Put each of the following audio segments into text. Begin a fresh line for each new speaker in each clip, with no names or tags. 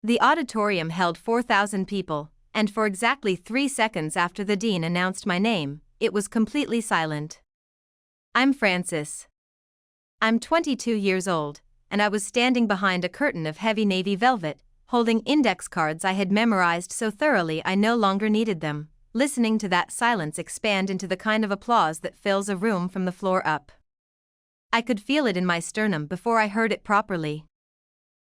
The auditorium held 4,000 people, and for exactly 3 seconds after the dean announced my name, it was completely silent. I'm Francis. I'm 22 years old, and I was standing behind a curtain of heavy navy velvet, holding index cards I had memorized so thoroughly I no longer needed them, listening to that silence expand into the kind of applause that fills a room from the floor up. I could feel it in my sternum before I heard it properly.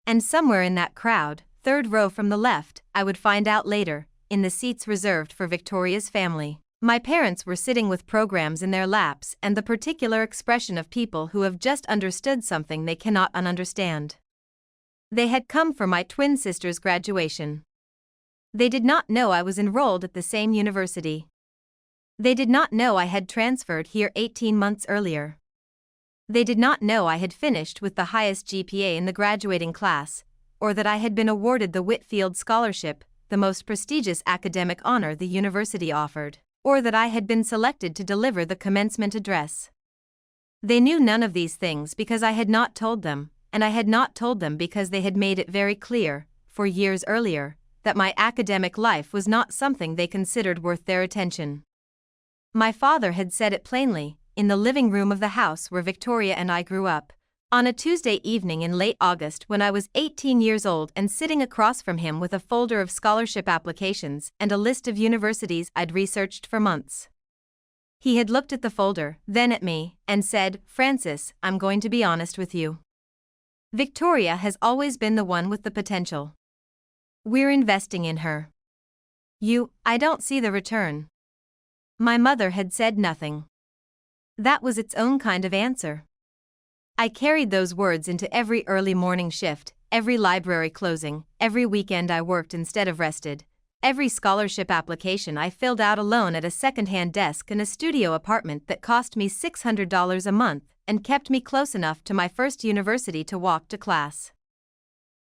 And somewhere in that crowd, third row from the left, I would find out later, in the seats reserved for Victoria's family, my parents were sitting with programs in their laps and the particular expression of people who have just understood something they cannot ununderstand. They had come for my twin sister's graduation. They did not know I was enrolled at the same university. They did not know I had transferred here 18 months earlier. They did not know I had finished with the highest GPA in the graduating class, or that I had been awarded the Whitfield Scholarship, the most prestigious academic honor the university offered, or that I had been selected to deliver the commencement address. They knew none of these things because I had not told them, and I had not told them because they had made it very clear, 4 years earlier, that my academic life was not something they considered worth their attention. My father had said it plainly, in the living room of the house where Victoria and I grew up, on a Tuesday evening in late August when I was 18 years old and sitting across from him with a folder of scholarship applications and a list of universities I'd researched for months. He had looked at the folder, then at me, and said, "Francis, I'm going to be honest with you. Victoria has always been the one with the potential. We're investing in her. I don't see the return." My mother had said nothing. That was its own kind of answer. I carried those words into every early morning shift, every library closing, every weekend I worked instead of rested, every scholarship application I filled out alone at a second-hand desk in a studio apartment that cost me $600 a month and kept me close enough to my first university to walk to class.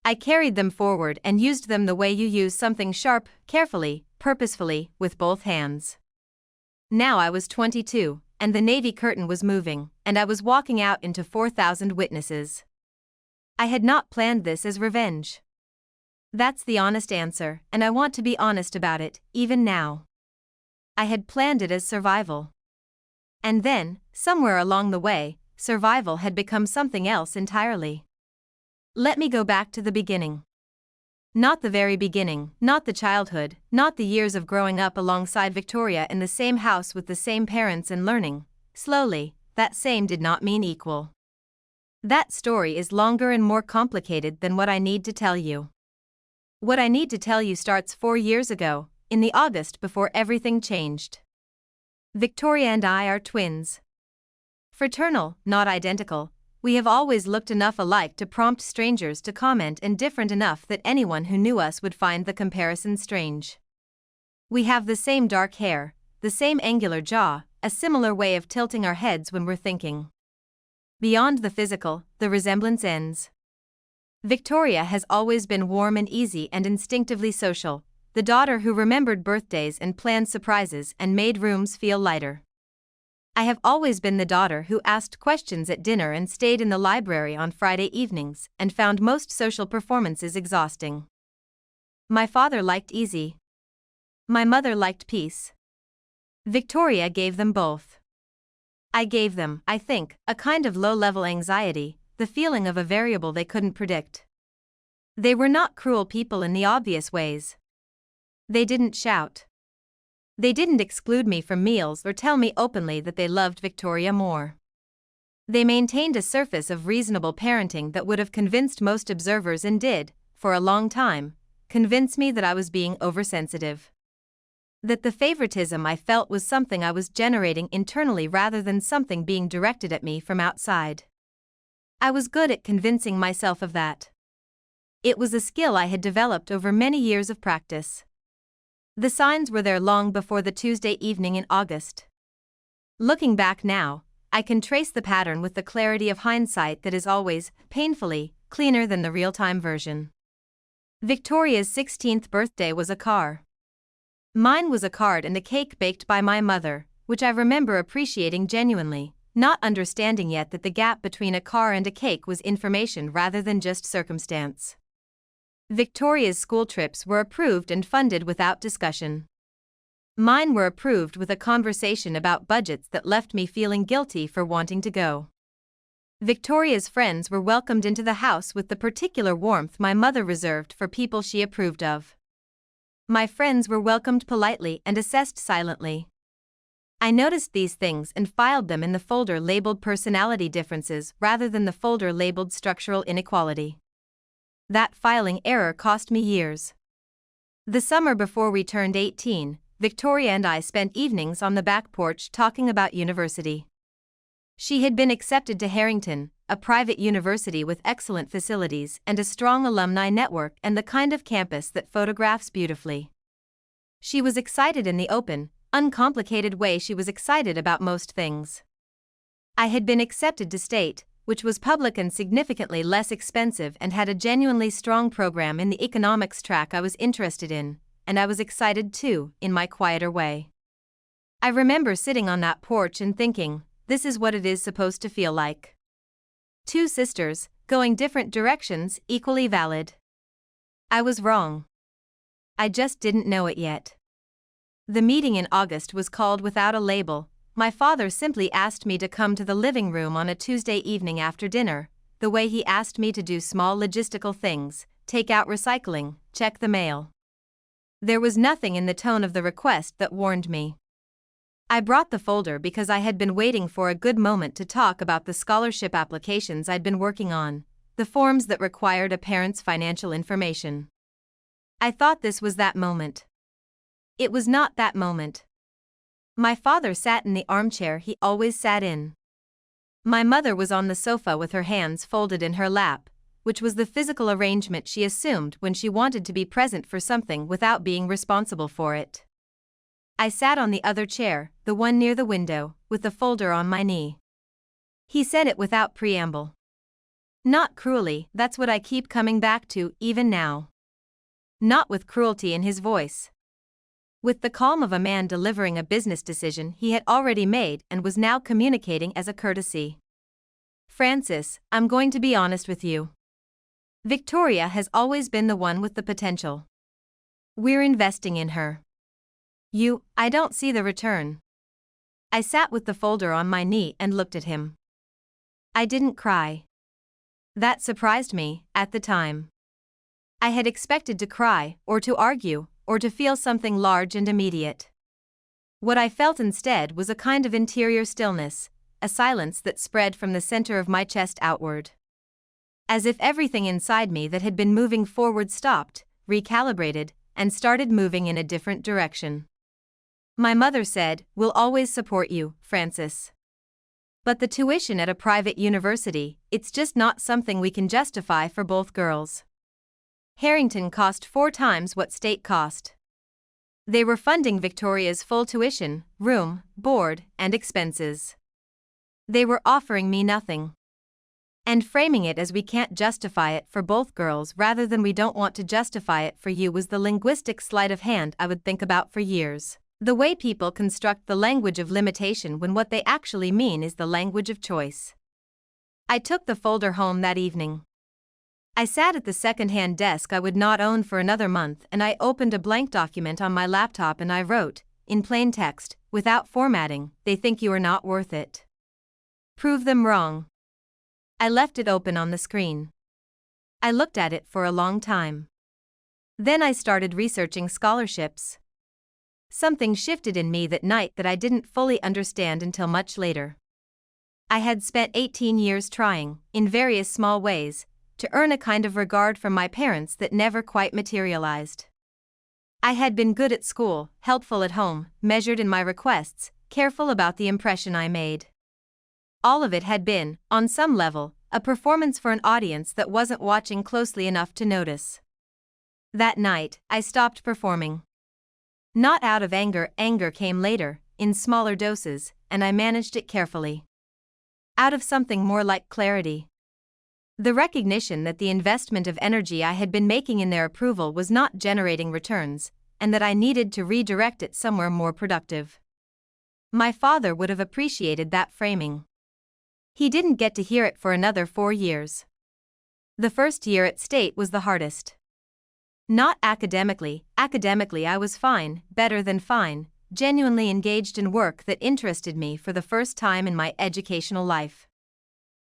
I carried them forward and used them the way you use something sharp, carefully, purposefully, with both hands. Now I was 22. And the navy curtain was moving, and I was walking out into 4,000 witnesses. I had not planned this as revenge. That's the honest answer, and I want to be honest about it, even now. I had planned it as survival. And then, somewhere along the way, survival had become something else entirely. Let me go back to the beginning. Not the very beginning, not the childhood, not the years of growing up alongside Victoria in the same house with the same parents and learning, slowly, that same did not mean equal. That story is longer and more complicated than what I need to tell you. What I need to tell you starts 4 years ago, in the August before everything changed. Victoria and I are twins. Fraternal, not identical. We have always looked enough alike to prompt strangers to comment and different enough that anyone who knew us would find the comparison strange. We have the same dark hair, the same angular jaw, a similar way of tilting our heads when we're thinking. Beyond the physical, the resemblance ends. Victoria has always been warm and easy and instinctively social, the daughter who remembered birthdays and planned surprises and made rooms feel lighter. I have always been the daughter who asked questions at dinner and stayed in the library on Friday evenings and found most social performances exhausting. My father liked easy. My mother liked peace. Victoria gave them both. I gave them, I think, a kind of low-level anxiety, the feeling of a variable they couldn't predict. They were not cruel people in the obvious ways. They didn't shout. They didn't exclude me from meals or tell me openly that they loved Victoria more. They maintained a surface of reasonable parenting that would have convinced most observers and did, for a long time, convince me that I was being oversensitive. That the favoritism I felt was something I was generating internally rather than something being directed at me from outside. I was good at convincing myself of that. It was a skill I had developed over many years of practice. The signs were there long before the Tuesday evening in August. Looking back now, I can trace the pattern with the clarity of hindsight that is always, painfully, cleaner than the real-time version. Victoria's 16th birthday was a car. Mine was a card and a cake baked by my mother, which I remember appreciating genuinely, not understanding yet that the gap between a car and a cake was information rather than just circumstance. Victoria's school trips were approved and funded without discussion. Mine were approved with a conversation about budgets that left me feeling guilty for wanting to go. Victoria's friends were welcomed into the house with the particular warmth my mother reserved for people she approved of. My friends were welcomed politely and assessed silently. I noticed these things and filed them in the folder labeled personality differences rather than the folder labeled structural inequality. That filing error cost me years. The summer before we turned 18, Victoria and I spent evenings on the back porch talking about university. She had been accepted to Harrington, a private university with excellent facilities and a strong alumni network and the kind of campus that photographs beautifully. She was excited in the open, uncomplicated way she was excited about most things. I had been accepted to State, which was public and significantly less expensive and had a genuinely strong program in the economics track I was interested in, and I was excited too, in my quieter way. I remember sitting on that porch and thinking, this is what it is supposed to feel like. Two sisters, going different directions, equally valid. I was wrong. I just didn't know it yet. The meeting in August was called without a label. My father simply asked me to come to the living room on a Tuesday evening after dinner, the way he asked me to do small logistical things, take out recycling, check the mail. There was nothing in the tone of the request that warned me. I brought the folder because I had been waiting for a good moment to talk about the scholarship applications I'd been working on, the forms that required a parent's financial information. I thought this was that moment. It was not that moment. My father sat in the armchair he always sat in. My mother was on the sofa with her hands folded in her lap, which was the physical arrangement she assumed when she wanted to be present for something without being responsible for it. I sat on the other chair, the one near the window, with the folder on my knee. He said it without preamble. Not cruelly, that's what I keep coming back to, even now. Not with cruelty in his voice. With the calm of a man delivering a business decision he had already made and was now communicating as a courtesy. Francis, I'm going to be honest with you. Victoria has always been the one with the potential. We're investing in her. I don't see the return. I sat with the folder on my knee and looked at him. I didn't cry. That surprised me, at the time. I had expected to cry, or to argue, or to feel something large and immediate. What I felt instead was a kind of interior stillness, a silence that spread from the center of my chest outward. As if everything inside me that had been moving forward stopped, recalibrated, and started moving in a different direction. My mother said, "We'll always support you, Francis. But the tuition at a private university, it's just not something we can justify for both girls. Harrington cost 4 times what State cost. They were funding Victoria's full tuition, room, board, and expenses. They were offering me nothing. And framing it as we can't justify it for both girls rather than we don't want to justify it for you was the linguistic sleight of hand I would think about for years. The way people construct the language of limitation when what they actually mean is the language of choice. I took the folder home that evening. I sat at the second-hand desk I would not own for another month and I opened a blank document on my laptop and I wrote, in plain text, without formatting, "They think you are not worth it. Prove them wrong." I left it open on the screen. I looked at it for a long time. Then I started researching scholarships. Something shifted in me that night that I didn't fully understand until much later. I had spent 18 years trying, in various small ways, to earn a kind of regard from my parents that never quite materialized. I had been good at school, helpful at home, measured in my requests, careful about the impression I made. All of it had been, on some level, a performance for an audience that wasn't watching closely enough to notice. That night, I stopped performing. Not out of anger, anger came later, in smaller doses, and I managed it carefully. Out of something more like clarity. The recognition that the investment of energy I had been making in their approval was not generating returns, and that I needed to redirect it somewhere more productive. My father would have appreciated that framing. He didn't get to hear it for another 4 years. The first year at State was the hardest. Not academically. Academically, I was fine, better than fine, genuinely engaged in work that interested me for the first time in my educational life.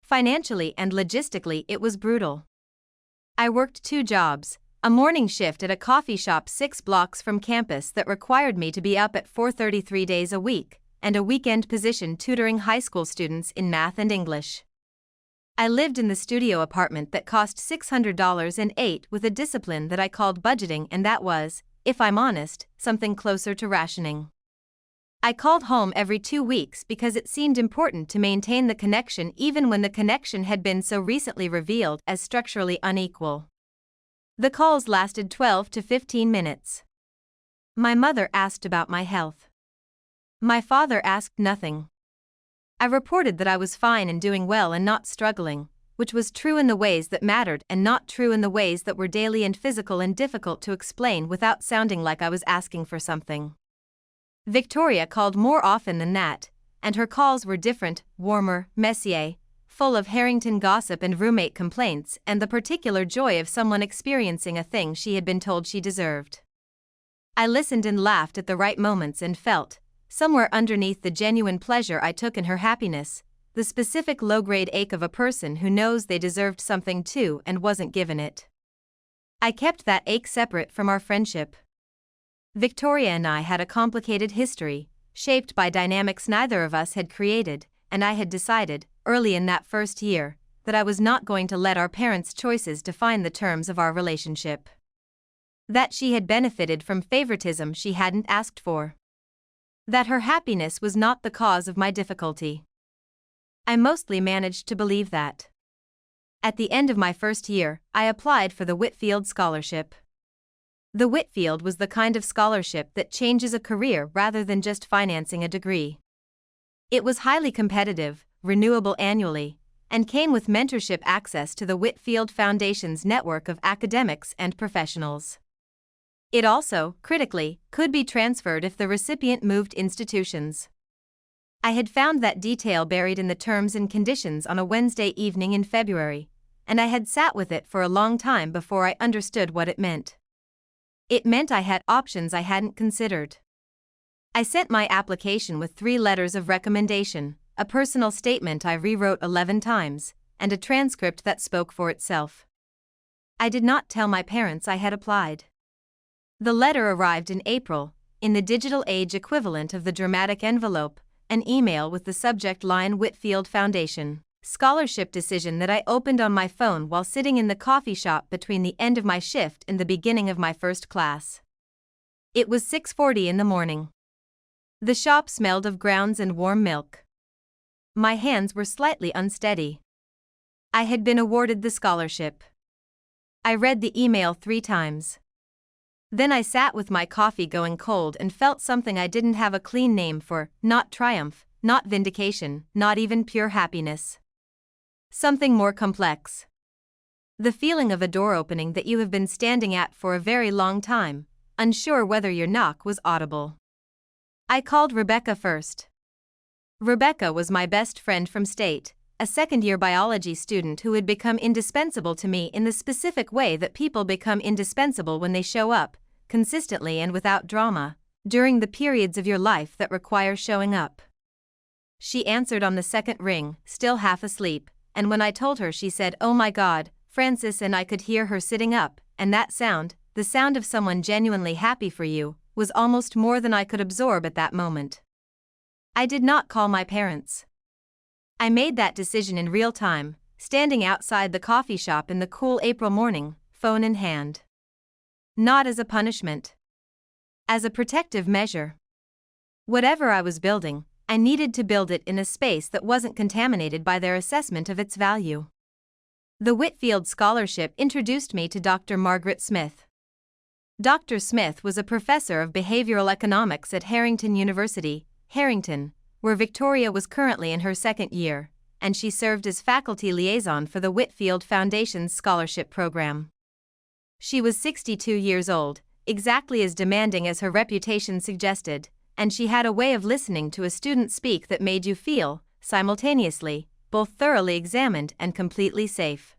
Financially and logistically, it was brutal. I worked 2 jobs, a morning shift at a coffee shop 6 blocks from campus that required me to be up at 4:30 3 days a week, and a weekend position tutoring high school students in math and English. I lived in the studio apartment that cost $600 and ate with a discipline that I called budgeting, and that was, if I'm honest, something closer to rationing. I called home every 2 weeks because it seemed important to maintain the connection even when the connection had been so recently revealed as structurally unequal. The calls lasted 12 to 15 minutes. My mother asked about my health. My father asked nothing. I reported that I was fine and doing well and not struggling, which was true in the ways that mattered and not true in the ways that were daily and physical and difficult to explain without sounding like I was asking for something. Victoria called more often than that, and her calls were different, warmer, messier, full of Harrington gossip and roommate complaints and the particular joy of someone experiencing a thing she had been told she deserved. I listened and laughed at the right moments and felt, somewhere underneath the genuine pleasure I took in her happiness, the specific low-grade ache of a person who knows they deserved something too and wasn't given it. I kept that ache separate from our friendship. Victoria and I had a complicated history, shaped by dynamics neither of us had created, and I had decided, early in that first year, that I was not going to let our parents' choices define the terms of our relationship. That she had benefited from favoritism she hadn't asked for. That her happiness was not the cause of my difficulty. I mostly managed to believe that. At the end of my first year, I applied for the Whitfield Scholarship. The Whitfield was the kind of scholarship that changes a career rather than just financing a degree. It was highly competitive, renewable annually, and came with mentorship access to the Whitfield Foundation's network of academics and professionals. It also, critically, could be transferred if the recipient moved institutions. I had found that detail buried in the terms and conditions on a Wednesday evening in February, and I had sat with it for a long time before I understood what it meant. It meant I had options I hadn't considered. I sent my application with 3 letters of recommendation, a personal statement I rewrote 11 times, and a transcript that spoke for itself. I did not tell my parents I had applied. The letter arrived in April, in the digital age equivalent of the dramatic envelope, an email with the subject line Whitfield Foundation Scholarship Decision that I opened on my phone while sitting in the coffee shop between the end of my shift and the beginning of my first class. It was 6:40 in the morning. The shop smelled of grounds and warm milk. My hands were slightly unsteady. I had been awarded the scholarship. I read the email 3 times. Then I sat with my coffee going cold and felt something I didn't have a clean name for, not triumph, not vindication, not even pure happiness. Something more complex. The feeling of a door opening that you have been standing at for a very long time, unsure whether your knock was audible. I called Rebecca first. Rebecca was my best friend from state, a second-year biology student who had become indispensable to me in the specific way that people become indispensable when they show up, consistently and without drama, during the periods of your life that require showing up. She answered on the second ring, still half asleep, and when I told her she said, "Oh my God, Francis," and I could hear her sitting up, and that sound, the sound of someone genuinely happy for you, was almost more than I could absorb at that moment. I did not call my parents. I made that decision in real time, standing outside the coffee shop in the cool April morning, phone in hand. Not as a punishment. As a protective measure. Whatever I was building, I needed to build it in a space that wasn't contaminated by their assessment of its value. The Whitfield Scholarship introduced me to Dr. Margaret Smith. Dr. Smith was a professor of behavioral economics at Harrington University, Harrington, where Victoria was currently in her second year, and she served as faculty liaison for the Whitfield Foundation's scholarship program. She was 62 years old, exactly as demanding as her reputation suggested, and she had a way of listening to a student speak that made you feel, simultaneously, both thoroughly examined and completely safe.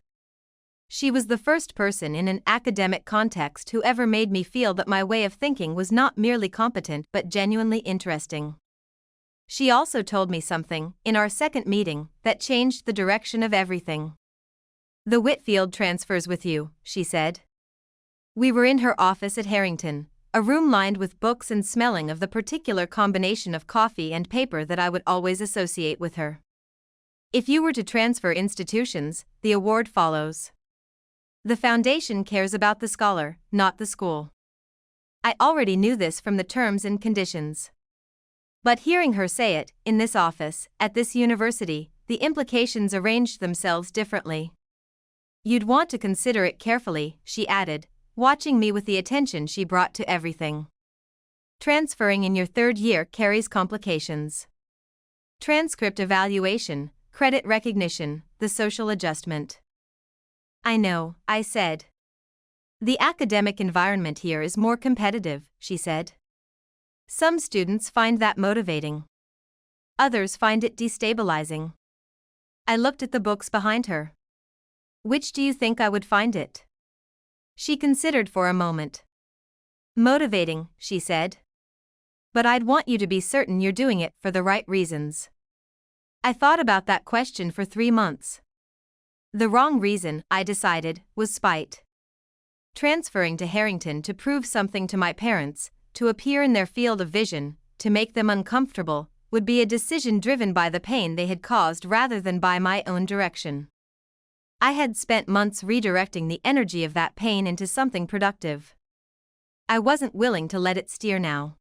She was the first person in an academic context who ever made me feel that my way of thinking was not merely competent but genuinely interesting. She also told me something, in our second meeting, that changed the direction of everything. "The Whitfield transfers with you," she said. We were in her office at Harrington, a room lined with books and smelling of the particular combination of coffee and paper that I would always associate with her. "If you were to transfer institutions, the award follows. The foundation cares about the scholar, not the school." I already knew this from the terms and conditions. But hearing her say it, in this office, at this university, the implications arranged themselves differently. "You'd want to consider it carefully," she added, watching me with the attention she brought to everything. "Transferring in your third year carries complications. Transcript evaluation, credit recognition, the social adjustment." "I know," I said. "The academic environment here is more competitive," she said. "Some students find that motivating. Others find it destabilizing." I looked at the books behind her. "Which do you think I would find it?" She considered for a moment. "Motivating," she said. "But I'd want you to be certain you're doing it for the right reasons." I thought about that question for 3 months. The wrong reason, I decided, was spite. Transferring to Harrington to prove something to my parents, to appear in their field of vision, to make them uncomfortable, would be a decision driven by the pain they had caused rather than by my own direction. I had spent months redirecting the energy of that pain into something productive. I wasn't willing to let it steer now.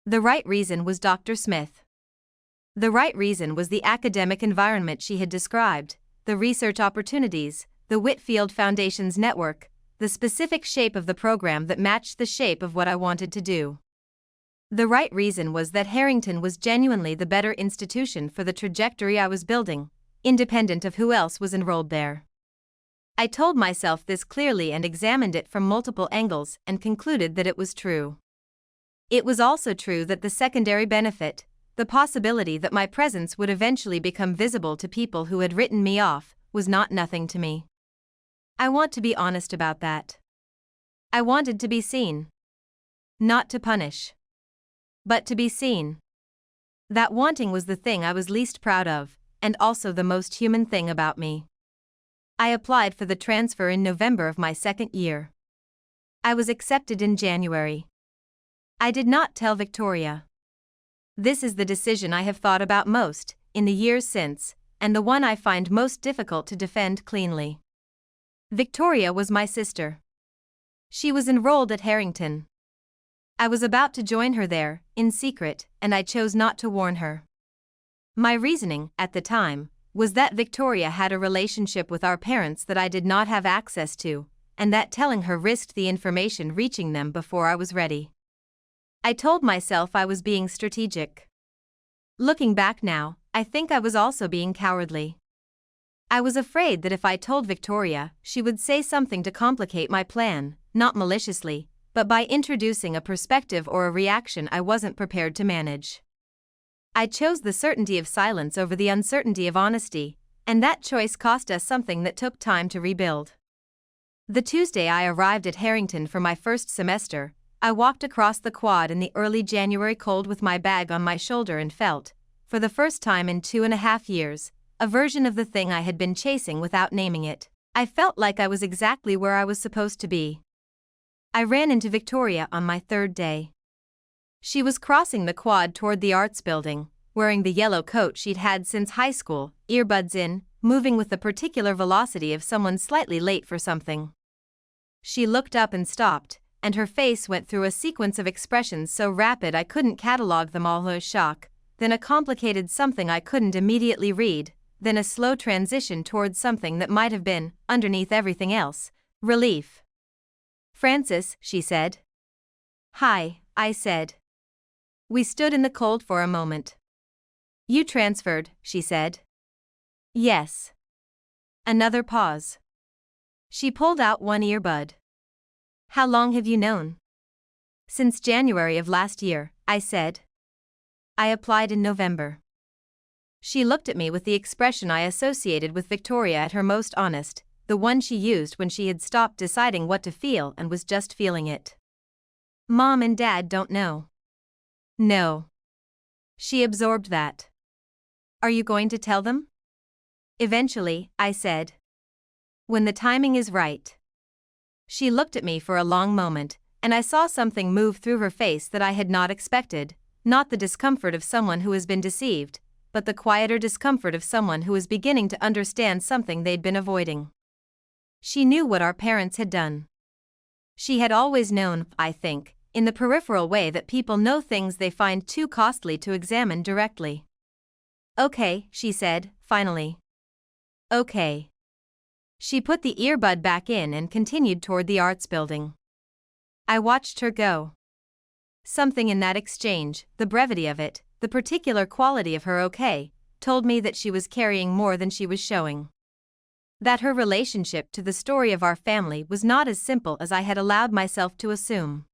The right reason was Dr. Smith. The right reason was the academic environment she had described, the research opportunities, the Whitfield Foundation's network, the specific shape of the program that matched the shape of what I wanted to do. The right reason was that Harrington was genuinely the better institution for the trajectory I was building, independent of who else was enrolled there. I told myself this clearly and examined it from multiple angles and concluded that it was true. It was also true that the secondary benefit, the possibility that my presence would eventually become visible to people who had written me off, was not nothing to me. I want to be honest about that. I wanted to be seen. Not to punish. But to be seen. That wanting was the thing I was least proud of, and also the most human thing about me. I applied for the transfer in November of my second year. I was accepted in January. I did not tell Victoria. This is the decision I have thought about most, in the years since, and the one I find most difficult to defend cleanly. Victoria was my sister. She was enrolled at Harrington. I was about to join her there, in secret, and I chose not to warn her. My reasoning, at the time, was that Victoria had a relationship with our parents that I did not have access to, and that telling her risked the information reaching them before I was ready. I told myself I was being strategic. Looking back now, I think I was also being cowardly. I was afraid that if I told Victoria, she would say something to complicate my plan, not maliciously, but by introducing a perspective or a reaction I wasn't prepared to manage. I chose the certainty of silence over the uncertainty of honesty, and that choice cost us something that took time to rebuild. The Tuesday I arrived at Harrington for my first semester, I walked across the quad in the early January cold with my bag on my shoulder and felt, for the first time in 2.5 years, a version of the thing I had been chasing without naming it. I felt like I was exactly where I was supposed to be. I ran into Victoria on my third day. She was crossing the quad toward the arts building, wearing the yellow coat she'd had since high school, earbuds in, moving with the particular velocity of someone slightly late for something. She looked up and stopped, and her face went through a sequence of expressions so rapid I couldn't catalog them all. A shock, then a complicated something I couldn't immediately read, then a slow transition towards something that might have been, underneath everything else, relief. "Francis," she said. "Hi," I said. We stood in the cold for a moment. "You transferred," she said. "Yes." Another pause. She pulled out one earbud. "How long have you known?" "Since January of last year," I said. "I applied in November." She looked at me with the expression I associated with Victoria at her most honest, the one she used when she had stopped deciding what to feel and was just feeling it. Mom and Dad don't know. No. She absorbed that. Are you going to tell them? Eventually, I said. When the timing is right. She looked at me for a long moment, and I saw something move through her face that I had not expected, not the discomfort of someone who has been deceived, but the quieter discomfort of someone who was beginning to understand something they'd been avoiding. She knew what our parents had done. She had always known, I think, in the peripheral way that people know things they find too costly to examine directly. Okay, she said, finally. Okay. She put the earbud back in and continued toward the arts building. I watched her go. Something in that exchange, the brevity of it, the particular quality of her okay, told me that she was carrying more than she was showing. That her relationship to the story of our family was not as simple as I had allowed myself to assume.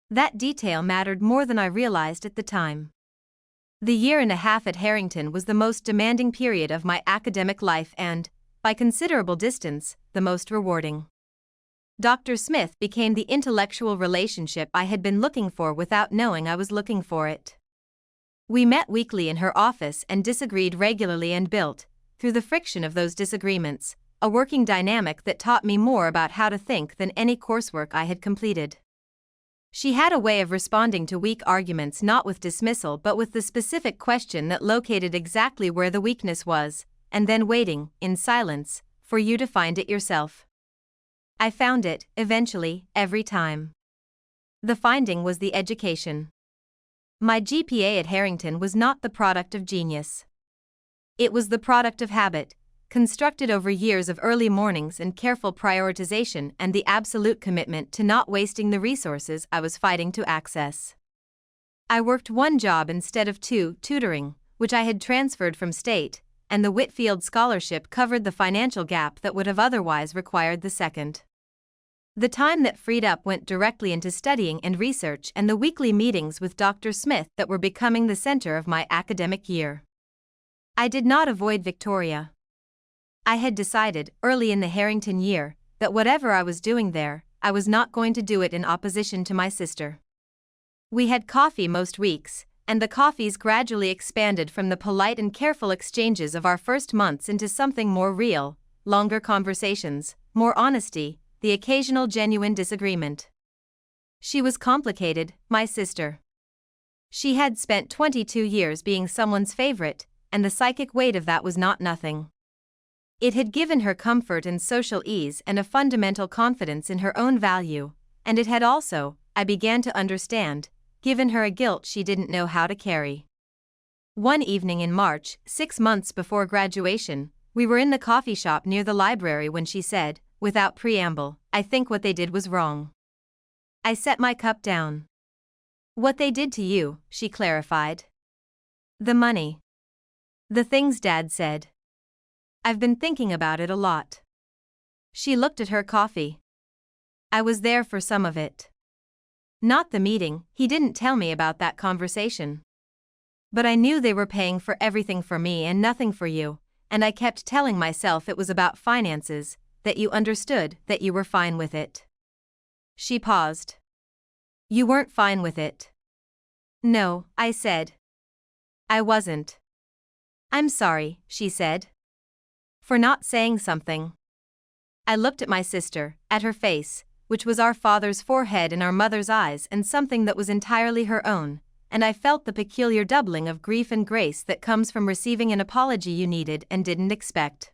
That detail mattered more than I realized at the time. The year and a half at Harrington was the most demanding period of my academic life and, by considerable distance, the most rewarding. Dr. Smith became the intellectual relationship I had been looking for without knowing I was looking for it. We met weekly in her office and disagreed regularly and built, through the friction of those disagreements, a working dynamic that taught me more about how to think than any coursework I had completed. She had a way of responding to weak arguments not with dismissal but with the specific question that located exactly where the weakness was, and then waiting, in silence, for you to find it yourself. I found it, eventually, every time. The finding was the education. My GPA at Harrington was not the product of genius. It was the product of habit, constructed over years of early mornings and careful prioritization and the absolute commitment to not wasting the resources I was fighting to access. I worked one job instead of two, tutoring, which I had transferred from state, and the Whitfield Scholarship covered the financial gap that would have otherwise required the second. The time that freed up went directly into studying and research and the weekly meetings with Dr. Smith that were becoming the center of my academic year. I did not avoid Victoria. I had decided, early in the Harrington year, that whatever I was doing there, I was not going to do it in opposition to my sister. We had coffee most weeks, and the coffees gradually expanded from the polite and careful exchanges of our first months into something more real, longer conversations, more honesty, the occasional genuine disagreement. She was complicated, my sister. She had spent 22 years being someone's favorite, and the psychic weight of that was not nothing. It had given her comfort and social ease and a fundamental confidence in her own value, and it had also, I began to understand, given her a guilt she didn't know how to carry. One evening in March, 6 months before graduation, we were in the coffee shop near the library when she said, without preamble, I think what they did was wrong. I set my cup down. What they did to you, she clarified. The money. The things Dad said. I've been thinking about it a lot. She looked at her coffee. I was there for some of it. Not the meeting, he didn't tell me about that conversation. But I knew they were paying for everything for me and nothing for you, and I kept telling myself it was about finances, that you understood, that you were fine with it. She paused. You weren't fine with it. No, I said. I wasn't. I'm sorry, she said. For not saying something. I looked at my sister, at her face, which was our father's forehead and our mother's eyes and something that was entirely her own, and I felt the peculiar doubling of grief and grace that comes from receiving an apology you needed and didn't expect.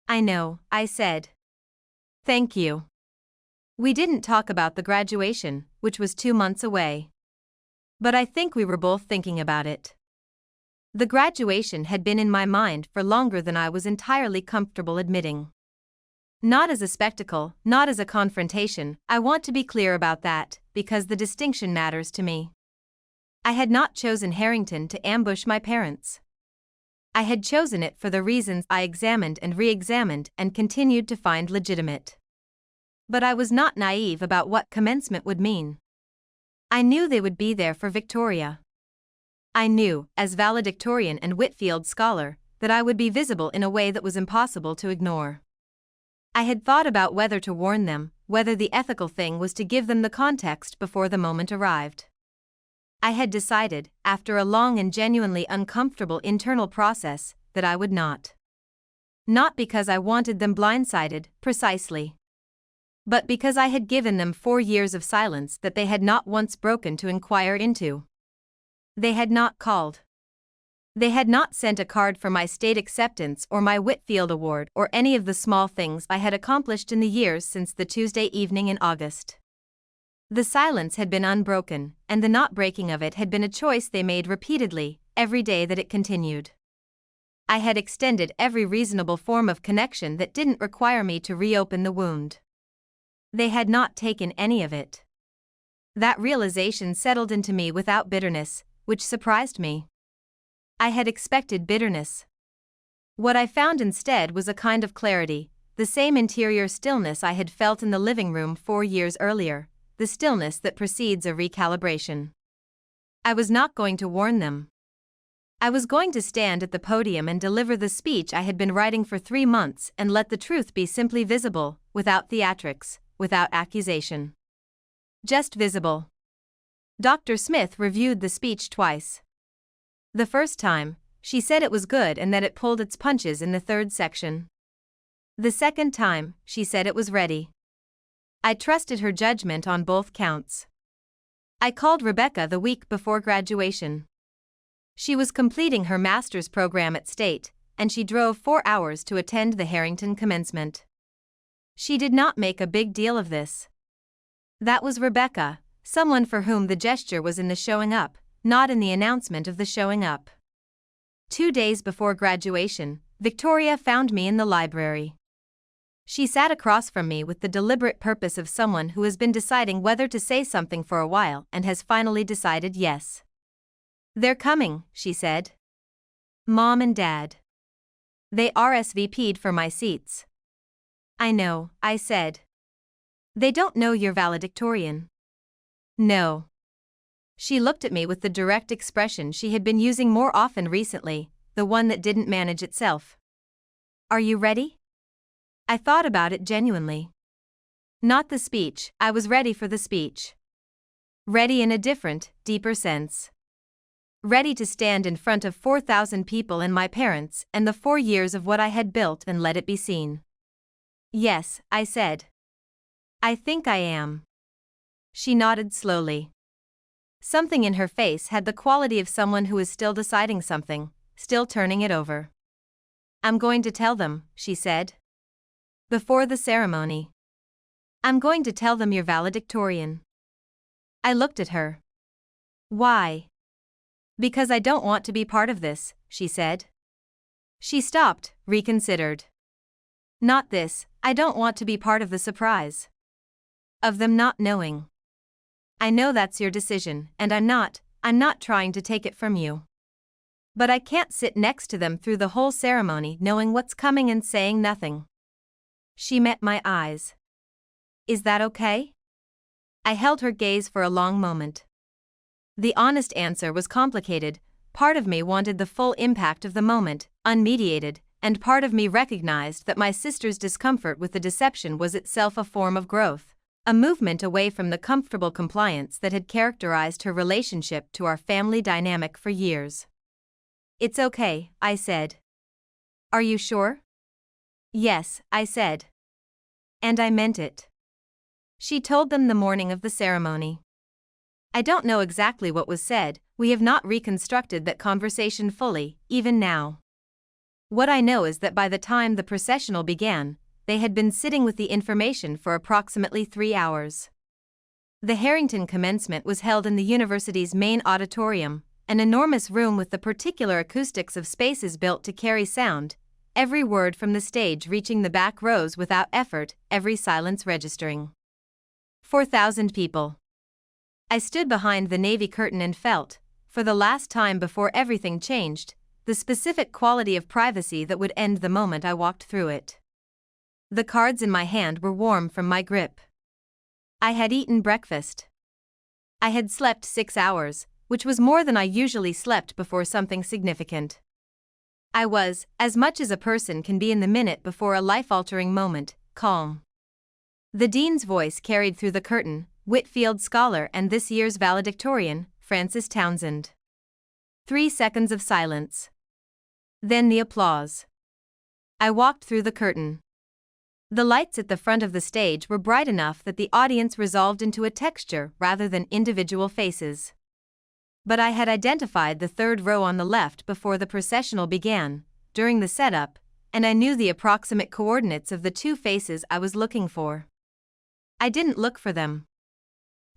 I know, I said. Thank you. We didn't talk about the graduation, which was 2 months away. But I think we were both thinking about it. The graduation had been in my mind for longer than I was entirely comfortable admitting. Not as a spectacle, not as a confrontation, I want to be clear about that, because the distinction matters to me. I had not chosen Harrington to ambush my parents. I had chosen it for the reasons I examined and re-examined and continued to find legitimate. But I was not naive about what commencement would mean. I knew they would be there for Victoria. I knew, as valedictorian and Whitfield scholar, that I would be visible in a way that was impossible to ignore. I had thought about whether to warn them, whether the ethical thing was to give them the context before the moment arrived. I had decided, after a long and genuinely uncomfortable internal process, that I would not. Not because I wanted them blindsided, precisely. But because I had given them 4 years of silence that they had not once broken to inquire into. They had not called. They had not sent a card for my state acceptance or my Whitfield Award or any of the small things I had accomplished in the years since the Tuesday evening in August. The silence had been unbroken, and the not breaking of it had been a choice they made repeatedly, every day that it continued. I had extended every reasonable form of connection that didn't require me to reopen the wound. They had not taken any of it. That realization settled into me without bitterness, which surprised me. I had expected bitterness. What I found instead was a kind of clarity, the same interior stillness I had felt in the living room 4 years earlier, the stillness that precedes a recalibration. I was not going to warn them. I was going to stand at the podium and deliver the speech I had been writing for 3 months and let the truth be simply visible, without theatrics, without accusation. Just visible. Dr. Smith reviewed the speech twice. The first time, she said it was good and that it pulled its punches in the 3rd section. The second time, she said it was ready. I trusted her judgment on both counts. I called Rebecca the week before graduation. She was completing her master's program at State, and she drove 4 hours to attend the Harrington commencement. She did not make a big deal of this. That was Rebecca, someone for whom the gesture was in the showing up, not in the announcement of the showing up. 2 days before graduation, Victoria found me in the library. She sat across from me with the deliberate purpose of someone who has been deciding whether to say something for a while and has finally decided yes. "They're coming," she said. "Mom and Dad. They RSVP'd for my seats." "I know," I said. "They don't know you're valedictorian." "No." She looked at me with the direct expression she had been using more often recently, the one that didn't manage itself. "Are you ready?" I thought about it genuinely. Not the speech, I was ready for the speech. Ready in a different, deeper sense. Ready to stand in front of 4,000 people and my parents and the 4 years of what I had built and let it be seen. "Yes," I said. "I think I am." She nodded slowly. Something in her face had the quality of someone who is still deciding something, still turning it over. "I'm going to tell them," she said. "Before the ceremony. I'm going to tell them you're valedictorian." I looked at her. "Why?" "Because I don't want to be part of this," she said. She stopped, reconsidered. "Not this, I don't want to be part of the surprise. Of them not knowing. I know that's your decision, and I'm not trying to take it from you. But I can't sit next to them through the whole ceremony knowing what's coming and saying nothing." She met my eyes. "Is that okay?" I held her gaze for a long moment. The honest answer was complicated. Part of me wanted the full impact of the moment, unmediated, and part of me recognized that my sister's discomfort with the deception was itself a form of growth, a movement away from the comfortable compliance that had characterized her relationship to our family dynamic for years. "It's okay," I said. "Are you sure?" "Yes," I said. And I meant it. She told them the morning of the ceremony. I don't know exactly what was said, we have not reconstructed that conversation fully, even now. What I know is that by the time the processional began, they had been sitting with the information for approximately 3 hours. The Harrington commencement was held in the university's main auditorium, an enormous room with the particular acoustics of spaces built to carry sound, every word from the stage reaching the back rows without effort, every silence registering. 4,000 people. I stood behind the navy curtain and felt, for the last time before everything changed, the specific quality of privacy that would end the moment I walked through it. The cards in my hand were warm from my grip. I had eaten breakfast. I had slept 6 hours, which was more than I usually slept before something significant. I was, as much as a person can be in the minute before a life-altering moment, calm. The dean's voice carried through the curtain, Whitfield scholar and this year's valedictorian, Francis Townsend. 3 seconds of silence. Then the applause. I walked through the curtain. The lights at the front of the stage were bright enough that the audience resolved into a texture rather than individual faces. But I had identified the third row on the left before the processional began, during the setup, and I knew the approximate coordinates of the 2 faces I was looking for. I didn't look for them.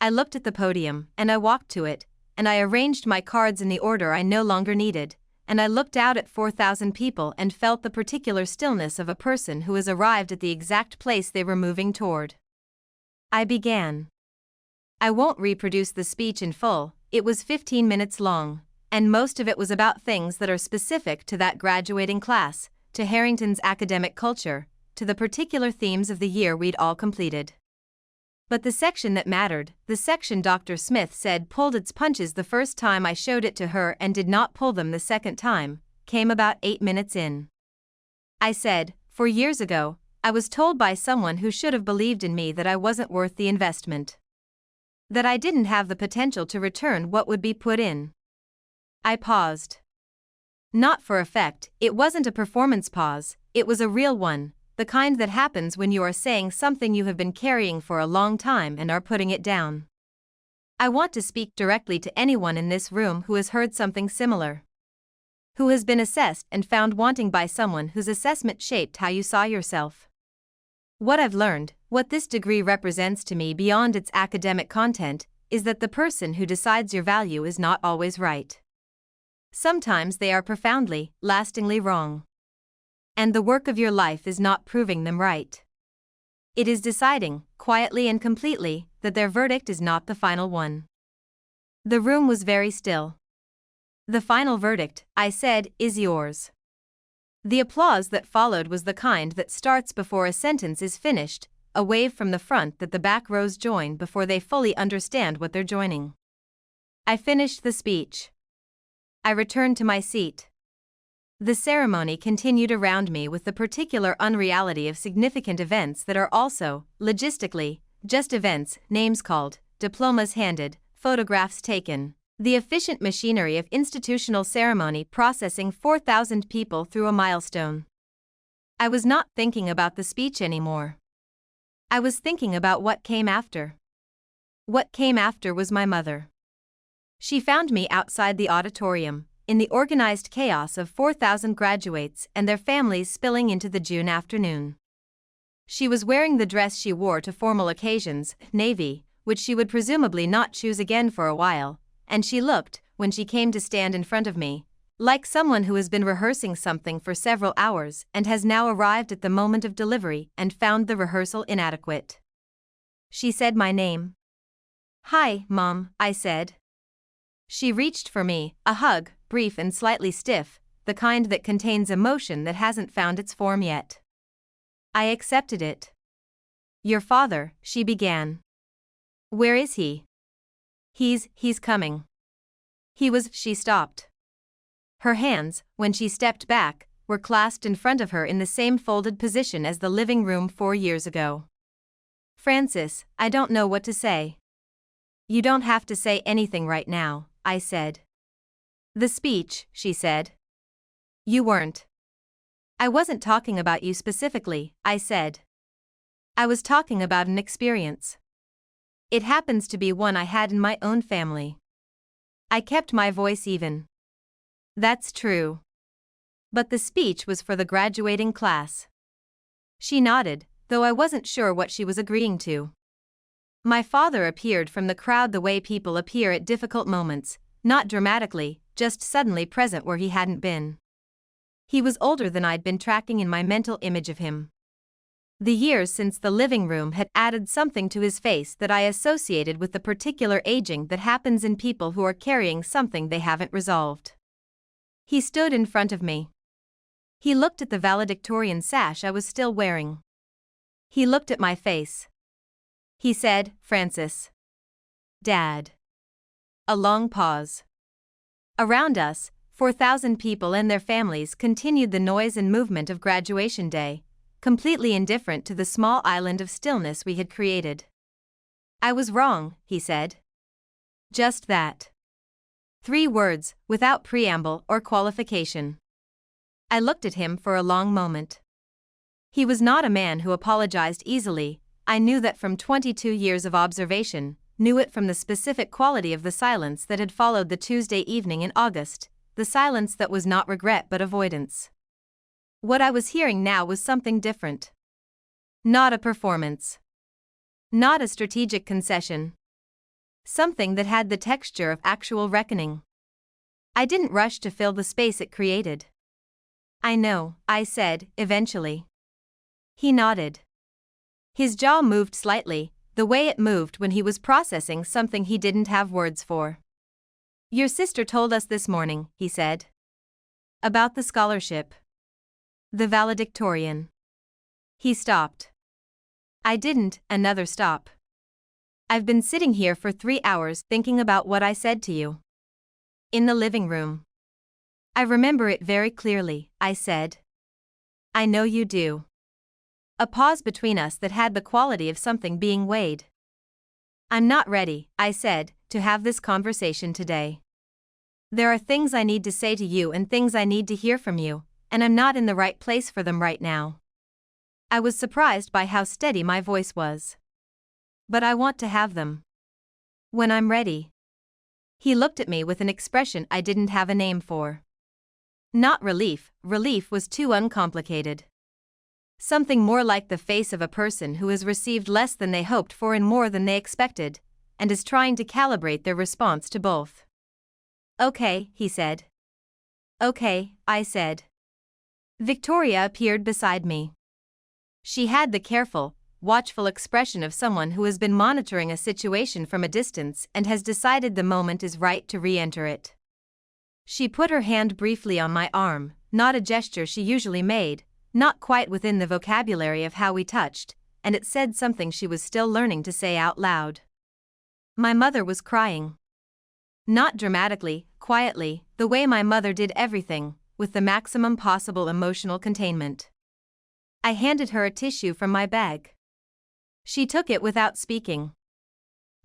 I looked at the podium, and I walked to it, and I arranged my cards in the order I no longer needed, and I looked out at 4,000 people and felt the particular stillness of a person who has arrived at the exact place they were moving toward. I began. I won't reproduce the speech in full, it was 15 minutes long, and most of it was about things that are specific to that graduating class, to Harrington's academic culture, to the particular themes of the year we'd all completed. But the section that mattered, the section Dr. Smith said pulled its punches the first time I showed it to her and did not pull them the second time, came about 8 minutes in. I said, 4 years ago, I was told by someone who should have believed in me that I wasn't worth the investment. That I didn't have the potential to return what would be put in. I paused. Not for effect, it wasn't a performance pause, it was a real one. The kind that happens when you are saying something you have been carrying for a long time and are putting it down. I want to speak directly to anyone in this room who has heard something similar. Who has been assessed and found wanting by someone whose assessment shaped how you saw yourself. What I've learned, what this degree represents to me beyond its academic content, is that the person who decides your value is not always right. Sometimes they are profoundly, lastingly wrong. And the work of your life is not proving them right. It is deciding, quietly and completely, that their verdict is not the final one. The room was very still. The final verdict, I said, is yours. The applause that followed was the kind that starts before a sentence is finished, a wave from the front that the back rows join before they fully understand what they're joining. I finished the speech. I returned to my seat. The ceremony continued around me with the particular unreality of significant events that are also, logistically, just events, names called, diplomas handed, photographs taken, the efficient machinery of institutional ceremony processing 4,000 people through a milestone. I was not thinking about the speech anymore. I was thinking about what came after. What came after was my mother. She found me outside the auditorium, in the organized chaos of 4,000 graduates and their families spilling into the June afternoon. She was wearing the dress she wore to formal occasions, navy, which she would presumably not choose again for a while, and she looked, when she came to stand in front of me, like someone who has been rehearsing something for several hours and has now arrived at the moment of delivery and found the rehearsal inadequate. She said my name. "Hi, Mom," I said. She reached for me, a hug, brief and slightly stiff, the kind that contains emotion that hasn't found its form yet. I accepted it. "Your father," she began. "Where is he?" He's coming." She stopped. Her hands, when she stepped back, were clasped in front of her in the same folded position as the living room 4 years ago. "Francis, I don't know what to say." "You don't have to say anything right now," I said. "The speech," she said. "You weren't." "I wasn't talking about you specifically," I said. "I was talking about an experience. It happens to be one I had in my own family." I kept my voice even. "That's true. But the speech was for the graduating class." She nodded, though I wasn't sure what she was agreeing to. My father appeared from the crowd the way people appear at difficult moments, not dramatically, just suddenly present where he hadn't been. He was older than I'd been tracking in my mental image of him. The years since the living room had added something to his face that I associated with the particular aging that happens in people who are carrying something they haven't resolved. He stood in front of me. He looked at the valedictorian sash I was still wearing. He looked at my face. He said, "Francis." "Dad." A long pause. Around us, 4,000 people and their families continued the noise and movement of graduation day, completely indifferent to the small island of stillness we had created. "I was wrong," he said. Just that. 3 words, without preamble or qualification. I looked at him for a long moment. He was not a man who apologized easily. I knew that from 22 years of observation, knew it from the specific quality of the silence that had followed the Tuesday evening in August, the silence that was not regret but avoidance. What I was hearing now was something different. Not a performance. Not a strategic concession. Something that had the texture of actual reckoning. I didn't rush to fill the space it created. "I know," I said, eventually. He nodded. His jaw moved slightly, the way it moved when he was processing something he didn't have words for. "Your sister told us this morning," he said. "About the scholarship. The valedictorian." He stopped. I didn't. Another stop. "I've been sitting here for 3 hours thinking about what I said to you. In the living room. I remember it very clearly," I said. "I know you do." A pause between us that had the quality of something being weighed. "I'm not ready," I said, "to have this conversation today. There are things I need to say to you and things I need to hear from you, and I'm not in the right place for them right now." I was surprised by how steady my voice was. "But I want to have them. When I'm ready." He looked at me with an expression I didn't have a name for. Not relief, relief was too uncomplicated. Something more like the face of a person who has received less than they hoped for and more than they expected, and is trying to calibrate their response to both. "Okay," he said. "Okay," I said. Victoria appeared beside me. She had the careful, watchful expression of someone who has been monitoring a situation from a distance and has decided the moment is right to re-enter it. She put her hand briefly on my arm, not a gesture she usually made, not quite within the vocabulary of how we touched, and it said something she was still learning to say out loud. My mother was crying. Not dramatically, quietly, the way my mother did everything, with the maximum possible emotional containment. I handed her a tissue from my bag. She took it without speaking.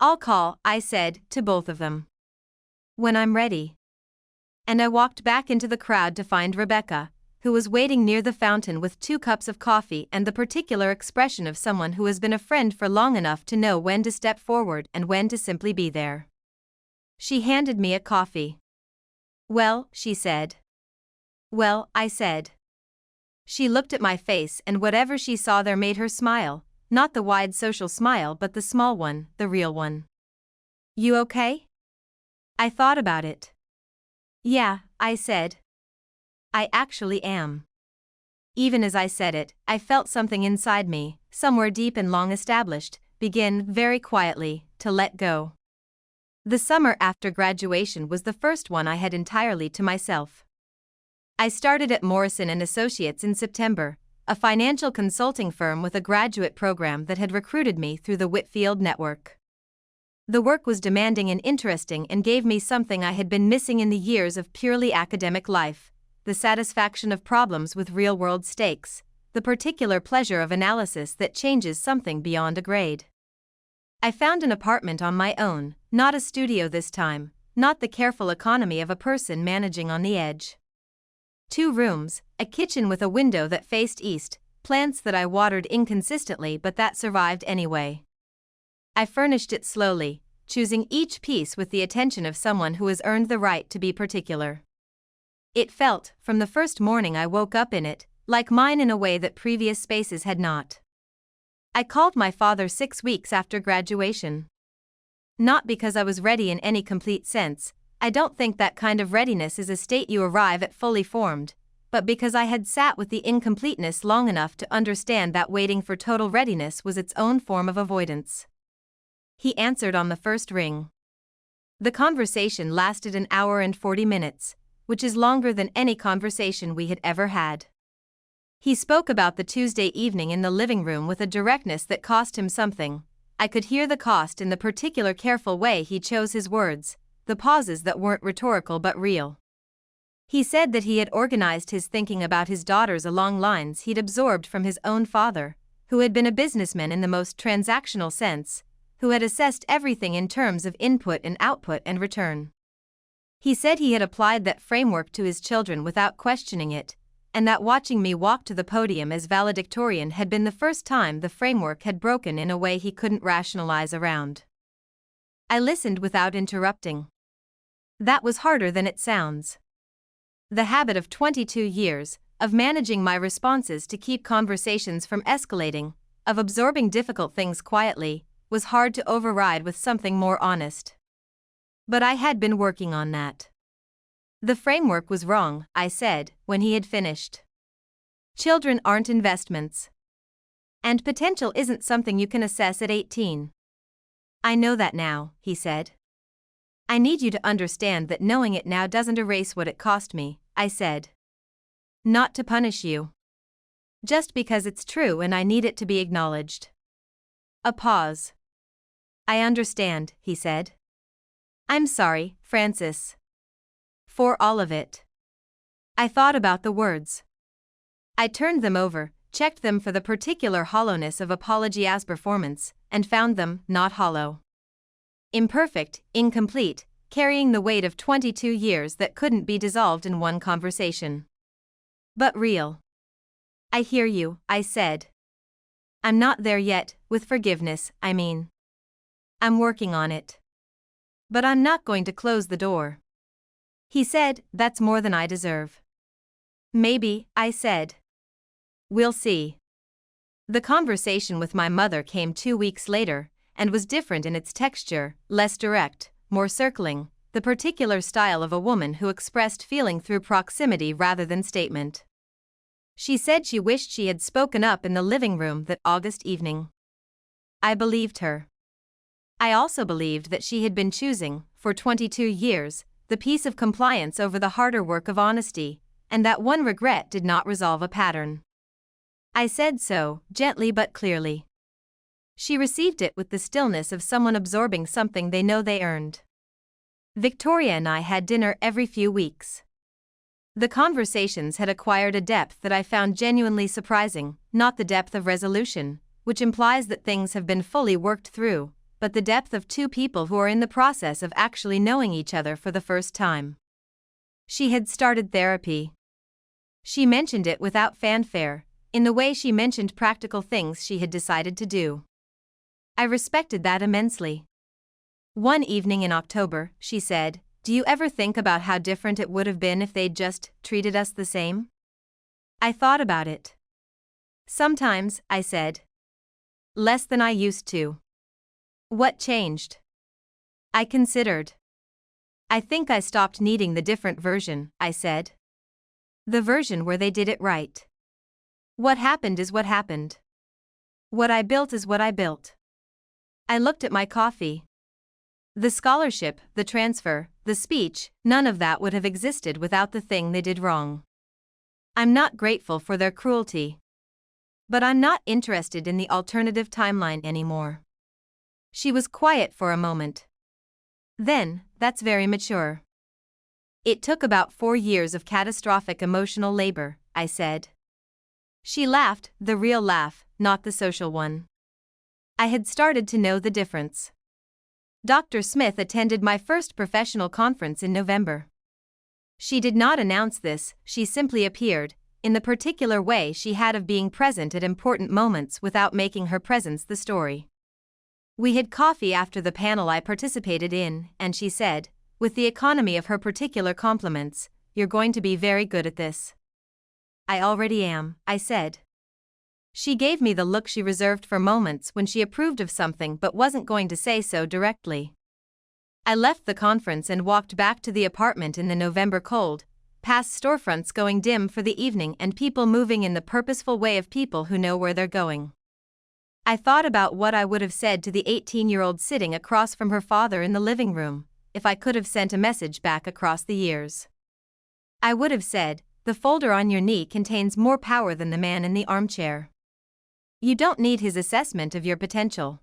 "I'll call," I said, to both of them. "When I'm ready." And I walked back into the crowd to find Rebecca, who was waiting near the fountain with 2 cups of coffee and the particular expression of someone who has been a friend for long enough to know when to step forward and when to simply be there. She handed me a coffee. "Well," she said. "Well," I said. She looked at my face and whatever she saw there made her smile, not the wide social smile but the small one, the real one. "You okay?" I thought about it. "Yeah," I said. "I actually am." Even as I said it, I felt something inside me, somewhere deep and long established, begin, very quietly, to let go. The summer after graduation was the first one I had entirely to myself. I started at Morrison & Associates in September, a financial consulting firm with a graduate program that had recruited me through the Whitfield network. The work was demanding and interesting and gave me something I had been missing in the years of purely academic life, the satisfaction of problems with real-world stakes, the particular pleasure of analysis that changes something beyond a grade. I found an apartment on my own, not a studio this time, not the careful economy of a person managing on the edge. 2 rooms, a kitchen with a window that faced east, plants that I watered inconsistently but that survived anyway. I furnished it slowly, choosing each piece with the attention of someone who has earned the right to be particular. It felt, from the first morning I woke up in it, like mine in a way that previous spaces had not. I called my father 6 weeks after graduation. Not because I was ready in any complete sense, I don't think that kind of readiness is a state you arrive at fully formed, but because I had sat with the incompleteness long enough to understand that waiting for total readiness was its own form of avoidance. He answered on the first ring. The conversation lasted an hour and 40 minutes, which is longer than any conversation we had ever had. He spoke about the Tuesday evening in the living room with a directness that cost him something. I could hear the cost in the particular careful way he chose his words, the pauses that weren't rhetorical but real. He said that he had organized his thinking about his daughters along lines he'd absorbed from his own father, who had been a businessman in the most transactional sense, who had assessed everything in terms of input and output and return. He said he had applied that framework to his children without questioning it, and that watching me walk to the podium as valedictorian had been the first time the framework had broken in a way he couldn't rationalize around. I listened without interrupting. That was harder than it sounds. The habit of 22 years, of managing my responses to keep conversations from escalating, of absorbing difficult things quietly, was hard to override with something more honest. But I had been working on that. The framework was wrong, I said, when he had finished. Children aren't investments. And potential isn't something you can assess at 18. I know that now, he said. I need you to understand that knowing it now doesn't erase what it cost me, I said. Not to punish you. Just because it's true and I need it to be acknowledged. A pause. I understand, he said. I'm sorry, Francis. For all of it. I thought about the words. I turned them over, checked them for the particular hollowness of apology as performance, and found them not hollow. Imperfect, incomplete, carrying the weight of 22 years that couldn't be dissolved in one conversation. But real. I hear you, I said. I'm not there yet, with forgiveness, I mean. I'm working on it. But I'm not going to close the door. He said, that's more than I deserve. Maybe, I said. We'll see. The conversation with my mother came 2 weeks later, and was different in its texture, less direct, more circling, the particular style of a woman who expressed feeling through proximity rather than statement. She said she wished she had spoken up in the living room that August evening. I believed her. I also believed that she had been choosing, for 22 years, the peace of compliance over the harder work of honesty, and that one regret did not resolve a pattern. I said so, gently but clearly. She received it with the stillness of someone absorbing something they know they earned. Victoria and I had dinner every few weeks. The conversations had acquired a depth that I found genuinely surprising, not the depth of resolution, which implies that things have been fully worked through, but the depth of two people who are in the process of actually knowing each other for the first time. She had started therapy. She mentioned it without fanfare, in the way she mentioned practical things she had decided to do. I respected that immensely. One evening in October, she said, "Do you ever think about how different it would have been if they'd just treated us the same?" I thought about it. Sometimes, I said. Less than I used to. What changed? I considered. I think I stopped needing the different version, I said. The version where they did it right. What happened is what happened. What I built is what I built. I looked at my coffee. The scholarship, the transfer, the speech, none of that would have existed without the thing they did wrong. I'm not grateful for their cruelty. But I'm not interested in the alternative timeline anymore. She was quiet for a moment. Then, that's very mature. It took about 4 years of catastrophic emotional labor, I said. She laughed, the real laugh, not the social one. I had started to know the difference. Dr. Smith attended my first professional conference in November. She did not announce this, she simply appeared, in the particular way she had of being present at important moments without making her presence the story. We had coffee after the panel I participated in, and she said, with the economy of her particular compliments, "You're going to be very good at this." "I already am," I said. She gave me the look she reserved for moments when she approved of something but wasn't going to say so directly. I left the conference and walked back to the apartment in the November cold, past storefronts going dim for the evening and people moving in the purposeful way of people who know where they're going. I thought about what I would have said to the 18-year-old sitting across from her father in the living room, if I could have sent a message back across the years. I would have said, "The folder on your knee contains more power than the man in the armchair. You don't need his assessment of your potential.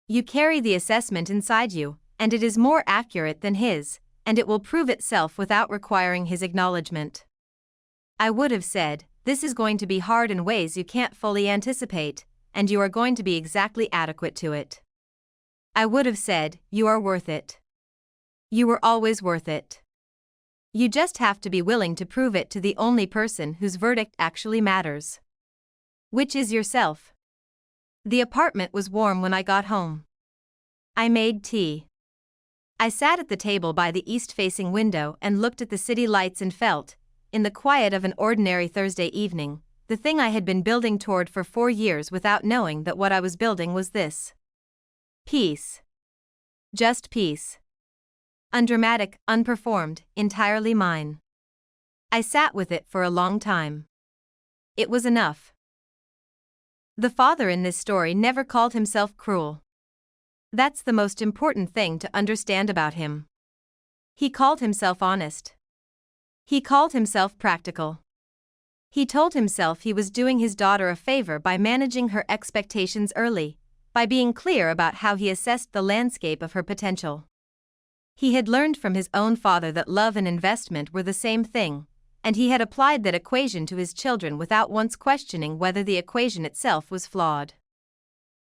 You carry the assessment inside you, and it is more accurate than his, and it will prove itself without requiring his acknowledgement. I would have said, this is going to be hard in ways you can't fully anticipate, and you are going to be exactly adequate to it. I would have said, you are worth it. You were always worth it. You just have to be willing to prove it to the only person whose verdict actually matters. Which is yourself. The apartment was warm when I got home. I made tea. I sat at the table by the east-facing window and looked at the city lights and felt, in the quiet of an ordinary Thursday evening, the thing I had been building toward for 4 years without knowing that what I was building was this. Peace. Just peace. Undramatic, unperformed, entirely mine. I sat with it for a long time. It was enough. The father in this story never called himself cruel. That's the most important thing to understand about him. He called himself honest. He called himself practical. He told himself he was doing his daughter a favor by managing her expectations early, by being clear about how he assessed the landscape of her potential. He had learned from his own father that love and investment were the same thing, and he had applied that equation to his children without once questioning whether the equation itself was flawed.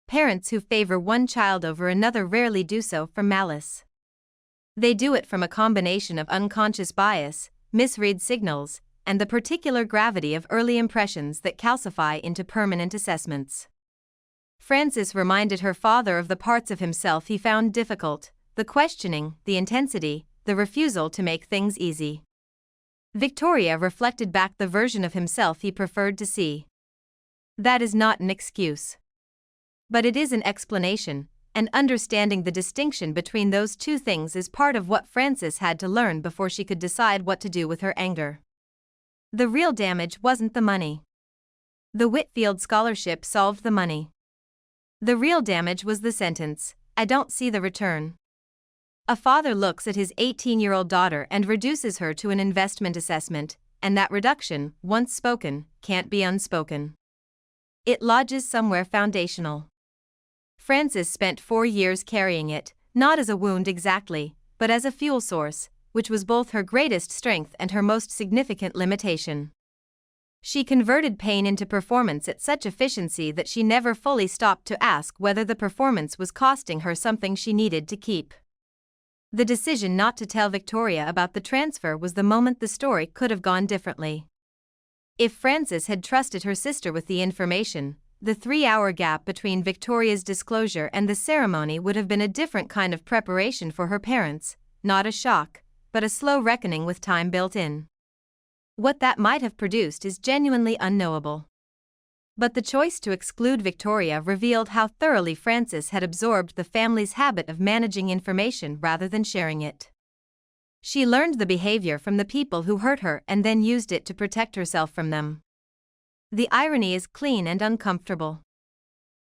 Parents who favor one child over another rarely do so from malice. They do it from a combination of unconscious bias, misread signals, and the particular gravity of early impressions that calcify into permanent assessments. Frances reminded her father of the parts of himself he found difficult, the questioning, the intensity, the refusal to make things easy. Victoria reflected back the version of himself he preferred to see. That is not an excuse. But it is an explanation, and understanding the distinction between those two things is part of what Frances had to learn before she could decide what to do with her anger. The real damage wasn't the money. The Whitfield scholarship solved the money. The real damage was the sentence, "I don't see the return." A father looks at his 18-year-old daughter and reduces her to an investment assessment, and that reduction, once spoken, can't be unspoken. It lodges somewhere foundational. Frances spent 4 years carrying it, not as a wound exactly, but as a fuel source, which was both her greatest strength and her most significant limitation. She converted pain into performance at such efficiency that she never fully stopped to ask whether the performance was costing her something she needed to keep. The decision not to tell Victoria about the transfer was the moment the story could have gone differently. If Frances had trusted her sister with the information, the 3-hour gap between Victoria's disclosure and the ceremony would have been a different kind of preparation for her parents, not a shock, but a slow reckoning with time built in. What that might have produced is genuinely unknowable. But the choice to exclude Victoria revealed how thoroughly Frances had absorbed the family's habit of managing information rather than sharing it. She learned the behavior from the people who hurt her and then used it to protect herself from them. The irony is clean and uncomfortable.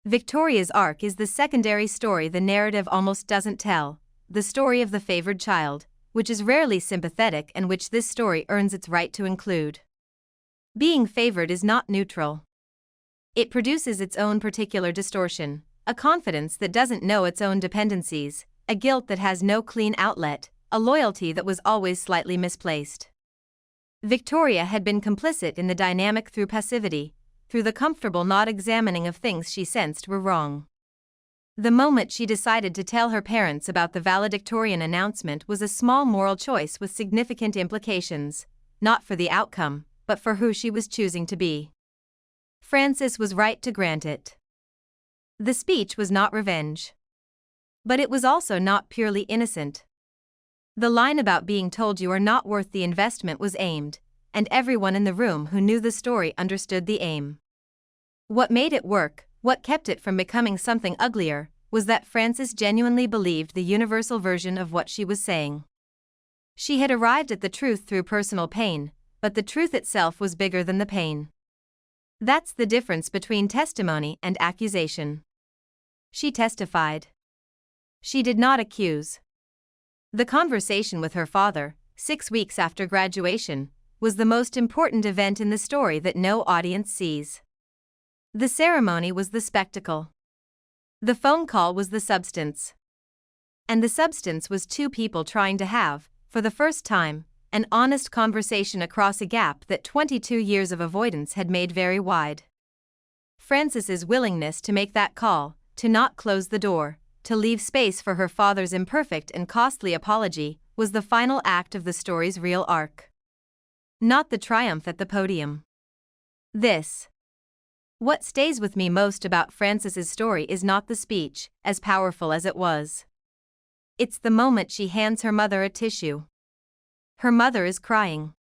Victoria's arc is the secondary story the narrative almost doesn't tell, the story of the favored child, which is rarely sympathetic and which this story earns its right to include. Being favored is not neutral. It produces its own particular distortion, a confidence that doesn't know its own dependencies, a guilt that has no clean outlet, a loyalty that was always slightly misplaced. Victoria had been complicit in the dynamic through passivity, through the comfortable not examining of things she sensed were wrong. The moment she decided to tell her parents about the valedictorian announcement was a small moral choice with significant implications, not for the outcome, but for who she was choosing to be. Frances was right to grant it. The speech was not revenge. But it was also not purely innocent. The line about being told you are not worth the investment was aimed, and everyone in the room who knew the story understood the aim. What made it work, what kept it from becoming something uglier, was that Frances genuinely believed the universal version of what she was saying. She had arrived at the truth through personal pain, but the truth itself was bigger than the pain. That's the difference between testimony and accusation. She testified. She did not accuse. The conversation with her father, 6 weeks after graduation, was the most important event in the story that no audience sees. The ceremony was the spectacle. The phone call was the substance. And the substance was two people trying to have, for the first time, an honest conversation across a gap that 22 years of avoidance had made very wide. Frances's willingness to make that call, to not close the door, to leave space for her father's imperfect and costly apology, was the final act of the story's real arc. Not the triumph at the podium. What stays with me most about Frances's story is not the speech, as powerful as it was. It's the moment she hands her mother a tissue. Her mother is crying.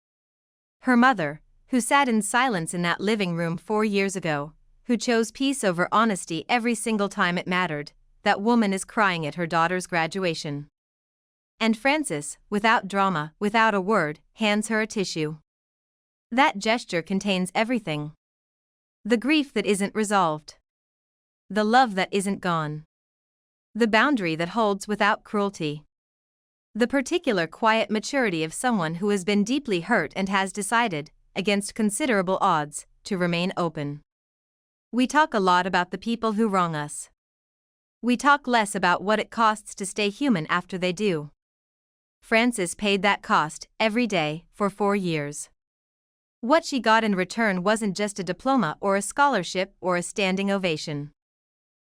Her mother, who sat in silence in that living room 4 years ago, who chose peace over honesty every single time it mattered, that woman is crying at her daughter's graduation. And Frances, without drama, without a word, hands her a tissue. That gesture contains everything. The grief that isn't resolved. The love that isn't gone. The boundary that holds without cruelty. The particular quiet maturity of someone who has been deeply hurt and has decided, against considerable odds, to remain open. We talk a lot about the people who wrong us. We talk less about what it costs to stay human after they do. Frances paid that cost every day for 4 years. What she got in return wasn't just a diploma or a scholarship or a standing ovation.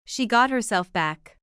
She got herself back.